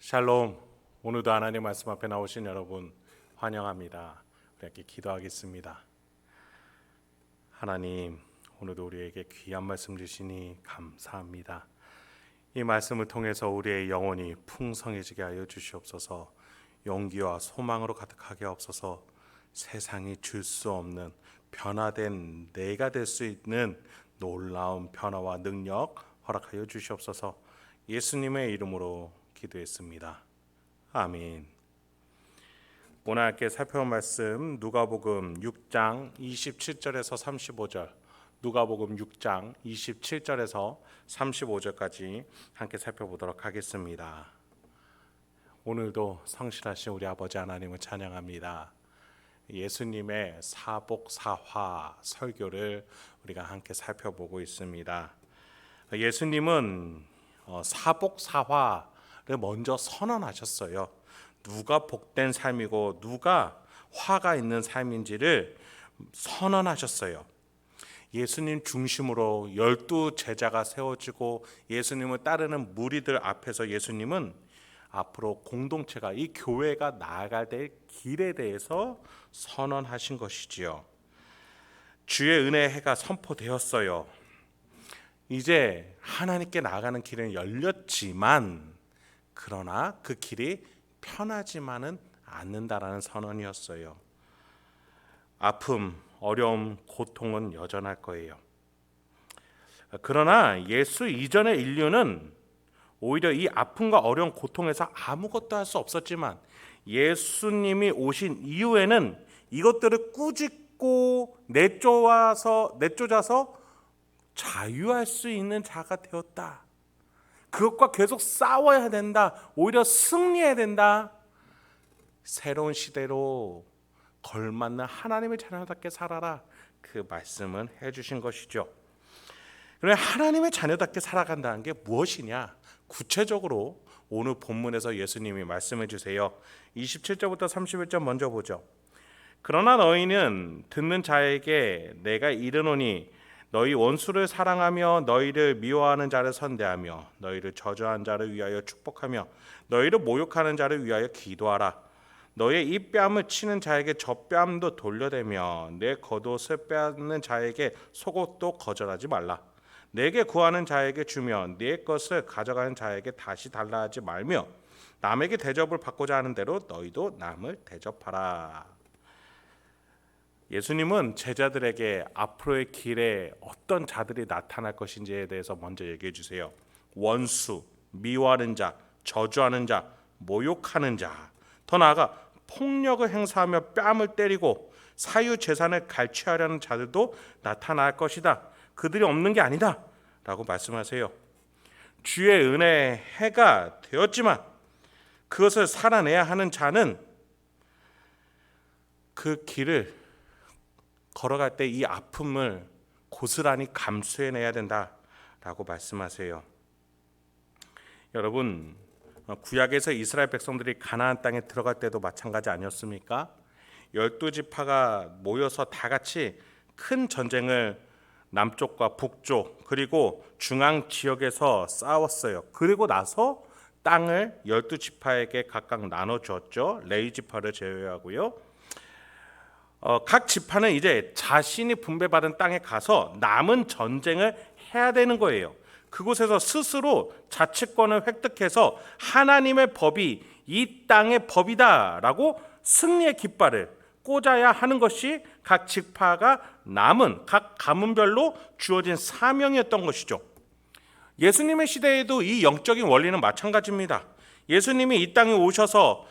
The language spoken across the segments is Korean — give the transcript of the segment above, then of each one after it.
샬롬. 오늘도 하나님 말씀 앞에 나오신 여러분 환영합니다. 우리 함께 기도하겠습니다. 하나님, 오늘도 우리에게 귀한 말씀 주시니 감사합니다. 이 말씀을 통해서 우리의 영혼이 풍성해지게 하여 주시옵소서. 용기와 소망으로 가득하게 하옵소서. 세상이 줄 수 없는 변화된 내가 될 수 있는 놀라운 변화와 능력 허락하여 주시옵소서. 예수님의 이름으로 기도했습니다. 아멘. 오늘 함께 살펴볼 말씀 누가복음 6장 27절에서 35절, 누가복음 6장 27절에서 35절까지 함께 살펴보도록 하겠습니다. 오늘도 성실하신 우리 아버지 하나님을 찬양합니다. 예수님의 사복사화 설교를 우리가 함께 살펴보고 있습니다. 예수님은 사복사화를 먼저 선언하셨어요. 누가 복된 삶이고 누가 화가 있는 삶인지를 선언하셨어요. 예수님 중심으로 12 제자가 세워지고 예수님을 따르는 무리들 앞에서 예수님은 앞으로 공동체가, 이 교회가 나아갈 될 길에 대해서 선언하신 것이지요. 주의 은혜의 해가 선포되었어요. 이제 하나님께 나아가는 길은 열렸지만 그러나 그 길이 편하지만은 않는다라는 선언이었어요. 아픔, 어려움, 고통은 여전할 거예요. 그러나 예수 이전의 인류는 오히려 이 아픔과 어려움, 고통에서 아무것도 할 수 없었지만 예수님이 오신 이후에는 이것들을 꾸짖고 내쫓아서 자유할 수 있는 자가 되었다. 그것과 계속 싸워야 된다. 오히려 승리해야 된다. 새로운 시대로 걸맞는 하나님의 자녀답게 살아라. 그 말씀은 해주신 것이죠. 그런데 하나님의 자녀답게 살아간다는 게 무엇이냐? 구체적으로 오늘 본문에서 예수님이 말씀해 주세요. 27절부터 31절 먼저 보죠. 그러나 너희는 듣는 자에게 내가 이르노니 너희 원수를 사랑하며 너희를 미워하는 자를 선대하며 너희를 저주하는 자를 위하여 축복하며 너희를 모욕하는 자를 위하여 기도하라. 너의 이 뺨을 치는 자에게 저 뺨도 돌려대며 내 겉옷을 빼앗는 자에게 속옷도 거절하지 말라. 내게 구하는 자에게 주며 네 것을 가져가는 자에게 다시 달라 하지 말며 남에게 대접을 받고자 하는 대로 너희도 남을 대접하라. 예수님은 제자들에게 앞으로의 길에 어떤 자들이 나타날 것인지에 대해서 먼저 얘기해 주세요. 원수, 미워하는 자, 저주하는 자, 모욕하는 자, 더 나아가 폭력을 행사하며 뺨을 때리고 사유재산을 갈취하려는 자들도 나타날 것이다. 그들이 없는 게 아니다 라고 말씀하세요. 주의 은혜의 해가 되었지만 그것을 살아내야 하는 자는 그 길을 걸어갈 때 이 아픔을 고스란히 감수해내야 된다라고 말씀하세요. 여러분, 구약에서 이스라엘 백성들이 가나안 땅에 들어갈 때도 마찬가지 아니었습니까? 12지파가 모여서 다 같이 큰 전쟁을 남쪽과 북쪽 그리고 중앙 지역에서 싸웠어요. 그리고 나서 땅을 12지파에게 각각 나눠주었죠. 레위 지파를 제외하고요. 각 지파는 이제 자신이 분배받은 땅에 가서 남은 전쟁을 해야 되는 거예요. 그곳에서 스스로 자치권을 획득해서 하나님의 법이 이 땅의 법이다라고 승리의 깃발을 꽂아야 하는 것이 각 지파가 남은 각 가문별로 주어진 사명이었던 것이죠. 예수님의 시대에도 이 영적인 원리는 마찬가지입니다. 예수님이 이 땅에 오셔서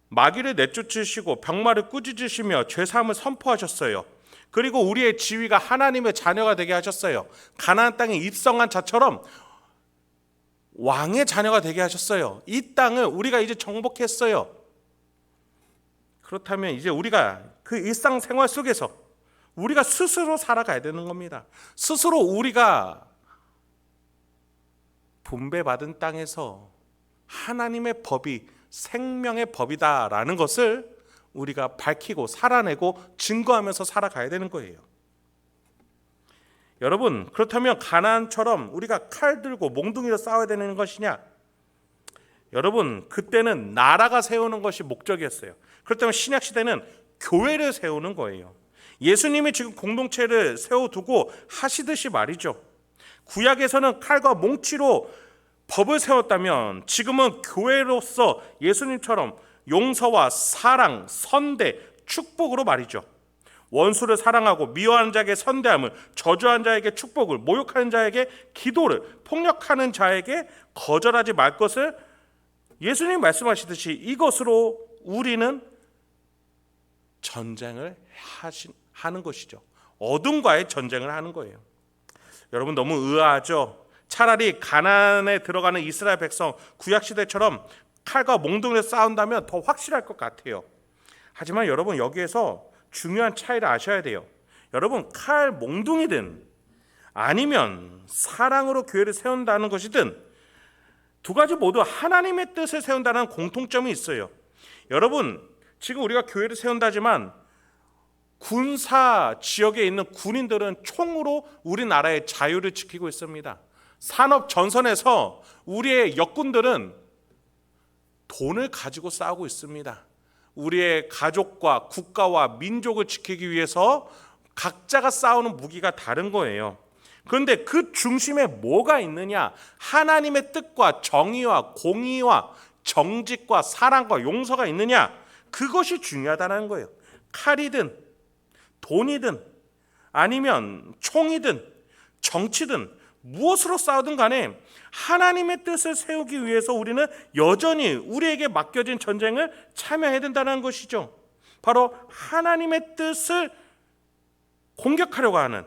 마귀를 내쫓으시고 병마를 꾸짖으시며 죄사함을 선포하셨어요. 그리고 우리의 지위가 하나님의 자녀가 되게 하셨어요. 가나안 땅에 입성한 자처럼 왕의 자녀가 되게 하셨어요. 이 땅을 우리가 이제 정복했어요. 그렇다면 이제 우리가 그 일상생활 속에서 우리가 스스로 살아가야 되는 겁니다. 스스로 우리가 분배받은 땅에서 하나님의 법이 생명의 법이다라는 것을 우리가 밝히고 살아내고 증거하면서 살아가야 되는 거예요. 여러분, 그렇다면 가나안처럼 우리가 칼 들고 몽둥이로 싸워야 되는 것이냐? 여러분, 그때는 나라가 세우는 것이 목적이었어요. 그렇다면 신약 시대는 교회를 세우는 거예요. 예수님이 지금 공동체를 세워두고 하시듯이 말이죠. 구약에서는 칼과 몽치로 법을 세웠다면 지금은 교회로서 예수님처럼 용서와 사랑, 선대, 축복으로 말이죠. 원수를 사랑하고 미워하는 자에게 선대함을, 저주하는 자에게 축복을, 모욕하는 자에게 기도를, 폭력하는 자에게 거절하지 말 것을 예수님 말씀하시듯이 이것으로 우리는 전쟁을 하는 것이죠. 어둠과의 전쟁을 하는 거예요. 여러분, 너무 의아하죠? 차라리 가나안에 들어가는 이스라엘 백성 구약시대처럼 칼과 몽둥이로 싸운다면 더 확실할 것 같아요. 하지만 여러분, 여기에서 중요한 차이를 아셔야 돼요. 여러분, 칼 몽둥이든 아니면 사랑으로 교회를 세운다는 것이든 두 가지 모두 하나님의 뜻을 세운다는 공통점이 있어요. 여러분, 지금 우리가 교회를 세운다지만 군사 지역에 있는 군인들은 총으로 우리나라의 자유를 지키고 있습니다. 산업 전선에서 우리의 역군들은 돈을 가지고 싸우고 있습니다. 우리의 가족과 국가와 민족을 지키기 위해서 각자가 싸우는 무기가 다른 거예요. 그런데 그 중심에 뭐가 있느냐? 하나님의 뜻과 정의와 공의와 정직과 사랑과 용서가 있느냐? 그것이 중요하다는 거예요. 칼이든 돈이든 아니면 총이든 정치든 무엇으로 싸우든 간에 하나님의 뜻을 세우기 위해서 우리는 여전히 우리에게 맡겨진 전쟁을 참여해야 된다는 것이죠. 바로 하나님의 뜻을 공격하려고 하는,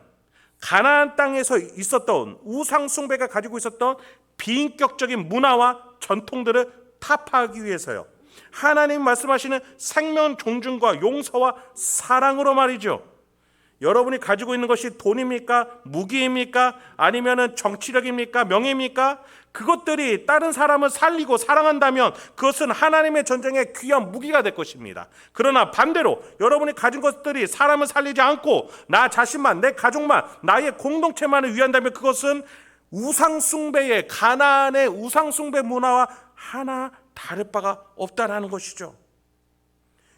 가나안 땅에서 있었던 우상 숭배가 가지고 있었던 비인격적인 문화와 전통들을 타파하기 위해서요. 하나님 말씀하시는 생명 존중과 용서와 사랑으로 말이죠. 여러분이 가지고 있는 것이 돈입니까? 무기입니까? 아니면 정치력입니까? 명예입니까? 그것들이 다른 사람을 살리고 사랑한다면 그것은 하나님의 전쟁의 귀한 무기가 될 것입니다. 그러나 반대로 여러분이 가진 것들이 사람을 살리지 않고 나 자신만, 내 가족만, 나의 공동체만을 위한다면 그것은 우상숭배의, 가나안의 우상숭배 문화와 하나 다를 바가 없다라는 것이죠.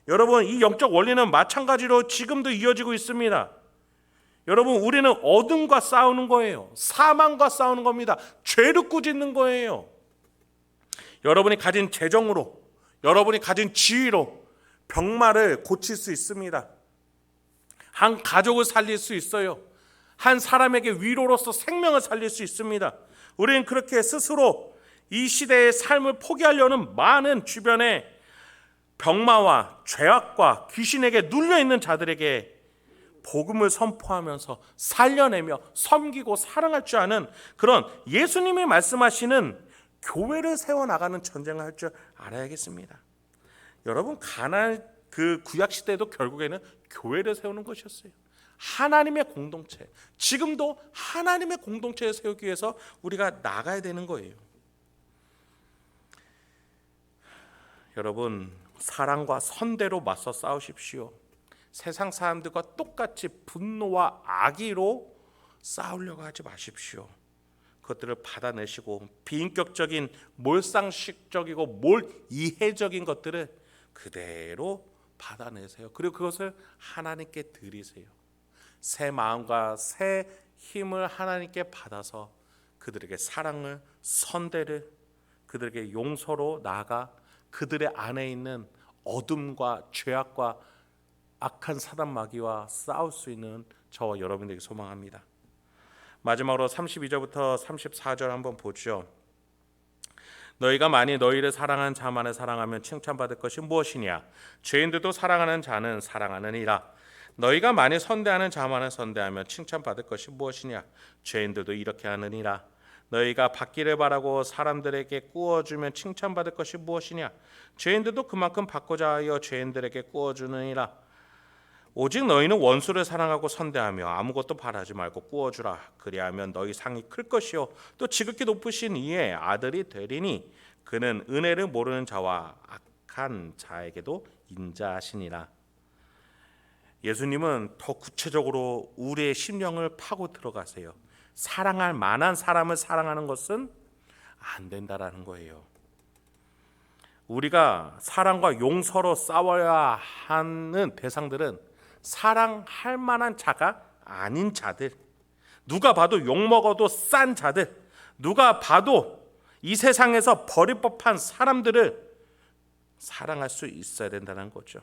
여러분, 이 영적 원리는 마찬가지로 지금도 이어지고 있습니다. 여러분, 우리는 어둠과 싸우는 거예요. 사망과 싸우는 겁니다. 죄를 꾸짖는 거예요. 여러분이 가진 재정으로, 여러분이 가진 지위로 병마를 고칠 수 있습니다. 한 가족을 살릴 수 있어요. 한 사람에게 위로로서 생명을 살릴 수 있습니다. 우리는 그렇게 스스로 이 시대의 삶을 포기하려는 많은 주변에 병마와 죄악과 귀신에게 눌려있는 자들에게 복음을 선포하면서 살려내며 섬기고 사랑할 줄 아는 그런 예수님이 말씀하시는 교회를 세워나가는 전쟁을 할 줄 알아야겠습니다. 여러분, 가나안 그 구약시대도 결국에는 교회를 세우는 것이었어요. 하나님의 공동체, 지금도 하나님의 공동체를 세우기 위해서 우리가 나가야 되는 거예요. 여러분, 사랑과 선대로 맞서 싸우십시오. 세상 사람들과 똑같이 분노와 악의로 싸우려고 하지 마십시오. 그것들을 받아내시고 비인격적인 몰상식적이고 몰이해적인 것들을 그대로 받아내세요. 그리고 그것을 하나님께 드리세요. 새 마음과 새 힘을 하나님께 받아서 그들에게 사랑을, 선대를, 그들에게 용서로 나아가 그들의 안에 있는 어둠과 죄악과 악한 사단 마귀와 싸울 수 있는 저와 여러분들에게 소망합니다. 마지막으로 32절부터 34절 한번 보죠. 너희가 만일 너희를 사랑하는 자만을 사랑하면 칭찬받을 것이 무엇이냐? 죄인들도 사랑하는 자는 사랑하느니라. 너희가 만일 선대하는 자만을 선대하면 칭찬받을 것이 무엇이냐? 죄인들도 이렇게 하느니라. 너희가 받기를 바라고 사람들에게 꾸어주면 칭찬받을 것이 무엇이냐? 죄인들도 그만큼 받고자 하여 죄인들에게 꾸어주느니라. 오직 너희는 원수를 사랑하고 선대하며 아무것도 바라지 말고 꾸어주라. 그리하면 너희 상이 클 것이요 또 지극히 높으신 이의 아들이 되리니 그는 은혜를 모르는 자와 악한 자에게도 인자하시니라. 예수님은 더 구체적으로 우리의 심령을 파고 들어가세요. 사랑할 만한 사람을 사랑하는 것은 안 된다라는 거예요. 우리가 사랑과 용서로 싸워야 하는 대상들은 사랑할 만한 자가 아닌 자들, 누가 봐도 욕먹어도 싼 자들, 누가 봐도 이 세상에서 버릴 법한 사람들을 사랑할 수 있어야 된다는 거죠.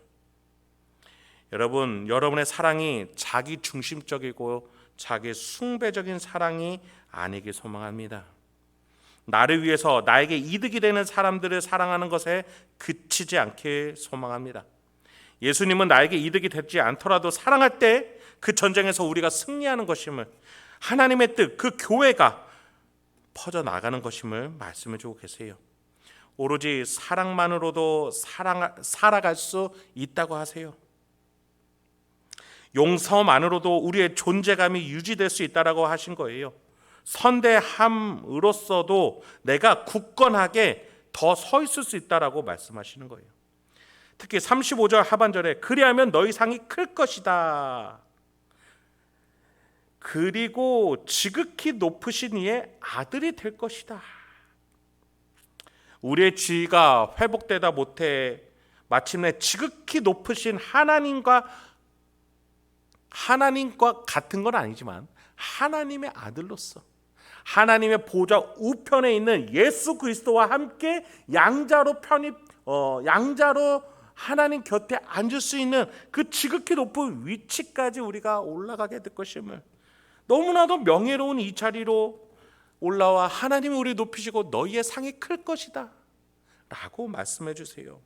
여러분, 여러분의 사랑이 자기 중심적이고 자기 숭배적인 사랑이 아니길 소망합니다. 나를 위해서 나에게 이득이 되는 사람들을 사랑하는 것에 그치지 않길 소망합니다. 예수님은 나에게 이득이 되지 않더라도 사랑할 때 그 전쟁에서 우리가 승리하는 것임을, 하나님의 뜻, 그 교회가 퍼져나가는 것임을 말씀해 주고 계세요. 오로지 사랑만으로도 살아갈 수 있다고 하세요. 용서만으로도 우리의 존재감이 유지될 수 있다고 하신 거예요. 선대함으로써도 내가 굳건하게 더 서 있을 수 있다라고 말씀하시는 거예요. 특히 35절 하반절에 그리하면 너희 상이 클 것이다. 그리고 지극히 높으신 이의 아들이 될 것이다. 우리의 지위가 회복되다 못해 마침내 지극히 높으신 하나님과 같은 건 아니지만 하나님의 아들로서 하나님의 보좌 우편에 있는 예수 그리스도와 함께 양자로 하나님 곁에 앉을 수 있는 그 지극히 높은 위치까지 우리가 올라가게 될 것임을, 너무나도 명예로운 이 자리로 올라와 하나님이 우리를 높이시고 너희의 상이 클 것이다 라고 말씀해 주세요.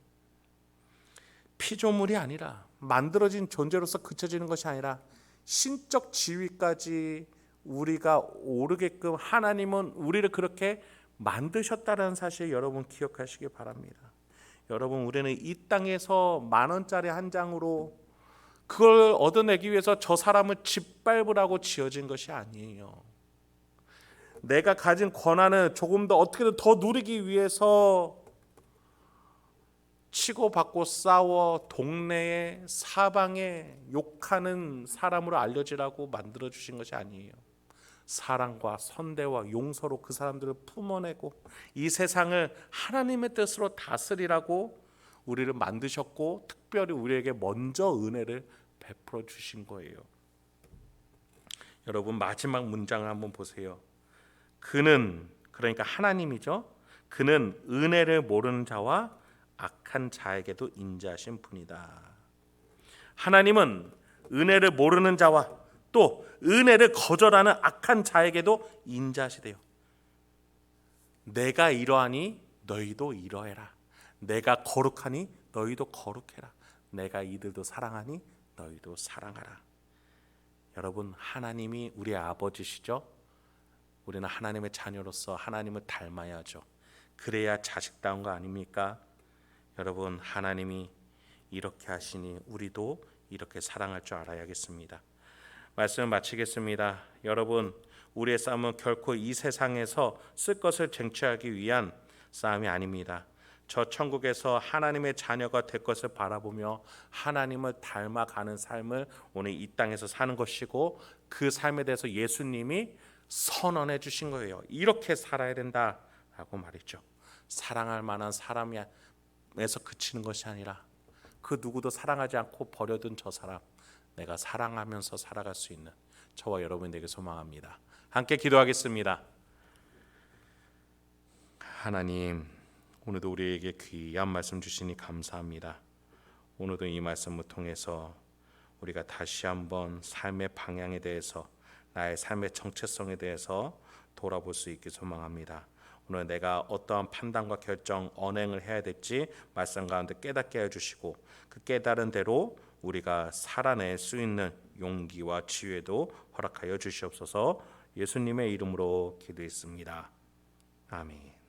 피조물이 아니라 만들어진 존재로서 그쳐지는 것이 아니라 신적 지위까지 우리가 오르게끔 하나님은 우리를 그렇게 만드셨다는 사실 여러분 기억하시기 바랍니다. 여러분, 우리는 이 땅에서 10,000원짜리 한 장으로 그걸 얻어내기 위해서 저 사람을 짓밟으라고 지어진 것이 아니에요. 내가 가진 권한을 조금 더 어떻게든 더 누리기 위해서 치고받고 싸워 동네에 사방에 욕하는 사람으로 알려지라고 만들어주신 것이 아니에요. 사랑과 선대와 용서로 그 사람들을 품어내고 이 세상을 하나님의 뜻으로 다스리라고 우리를 만드셨고, 특별히 우리에게 먼저 은혜를 베풀어 주신 거예요. 여러분, 마지막 문장을 한번 보세요. 그는, 그러니까 하나님이죠. 그는 은혜를 모르는 자와 악한 자에게도 인자하신 분이다. 하나님은 은혜를 모르는 자와 또 은혜를 거절하는 악한 자에게도 인자하시대요. 내가 이러하니 너희도 이러해라. 내가 거룩하니 너희도 거룩해라. 내가 이들도 사랑하니 너희도 사랑하라. 여러분, 하나님이 우리의 아버지시죠. 우리는 하나님의 자녀로서 하나님을 닮아야죠. 그래야 자식다운 거 아닙니까? 여러분, 하나님이 이렇게 하시니 우리도 이렇게 사랑할 줄 알아야겠습니다. 말씀을 마치겠습니다. 여러분, 우리의 싸움은 결코 이 세상에서 쓸 것을 쟁취하기 위한 싸움이 아닙니다. 저 천국에서 하나님의 자녀가 될 것을 바라보며 하나님을 닮아가는 삶을 오늘 이 땅에서 사는 것이고, 그 삶에 대해서 예수님이 선언해 주신 거예요. 이렇게 살아야 된다라고 말했죠. 사랑할 만한 사람에서 그치는 것이 아니라 그 누구도 사랑하지 않고 버려둔 저 사람, 내가 사랑하면서 살아갈 수 있는 저와 여러분이 되길 소망합니다. 함께 기도하겠습니다. 하나님, 오늘도 우리에게 귀한 말씀 주시니 감사합니다. 오늘도 이 말씀을 통해서 우리가 다시 한번 삶의 방향에 대해서, 나의 삶의 정체성에 대해서 돌아볼 수 있길 소망합니다. 오늘 내가 어떠한 판단과 결정, 언행을 해야 될지 말씀 가운데 깨닫게 해주시고, 그 깨달은 대로 우리가 살아낼 수 있는 용기와 지혜도 허락하여 주시옵소서. 예수님의 이름으로 기도했습니다. 아멘.